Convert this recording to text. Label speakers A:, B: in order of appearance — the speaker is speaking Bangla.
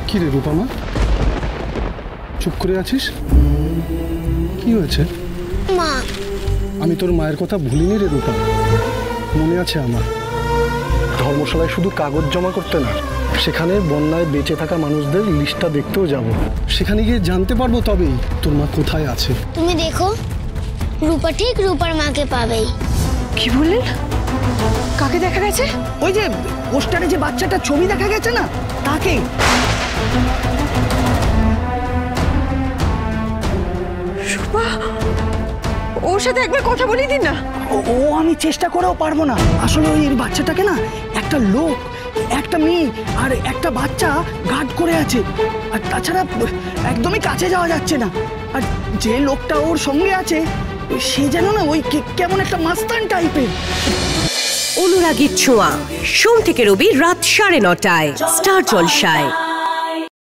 A: কি রে রূপমা, চুপ করে আছিস? কি হয়েছে?
B: মা,
A: আমি তোর মায়ের কথা ভুলিনি রে রূপা, মনে আছে আমার। ধর্মশালায় শুধু কাগজ জমা করতে না, সেখানে বন্যায় বেঁচে থাকা মানুষদের লিস্টটা দেখতেও যাব। সেখানে গিয়ে জানতে পারবো তবেই তোর মা কোথায় আছে।
B: তুমি দেখো, রূপা ঠিক রূপার মাকে পাবেই।
C: কি বললেন? কাকে দেখা গেছে?
D: ওই যে পোস্টারে যে বাচ্চাটার ছবি দেখা গেছে না, তাকে।
C: রূপা, ওর সাথে একবার কথা বলি দিন না।
D: ও আমি চেষ্টা করেও পারবো না। আসলে ওই বাচ্চাটাকে না একটা লোক, একটা মেয়ে আর একটা বাচ্চা গার্ড করে আছে। আর তাছাড়া একদমই কাছে যাওয়া যাচ্ছে না। আর যে লোকটা ওর সঙ্গে আছে সে যেন না ওই কেমন একটা মাস্তান টাইপের।
E: অনুরাগীর ছোঁয়া, সোম থেকে রবি রাত 9:30টায় স্টার জলসায়।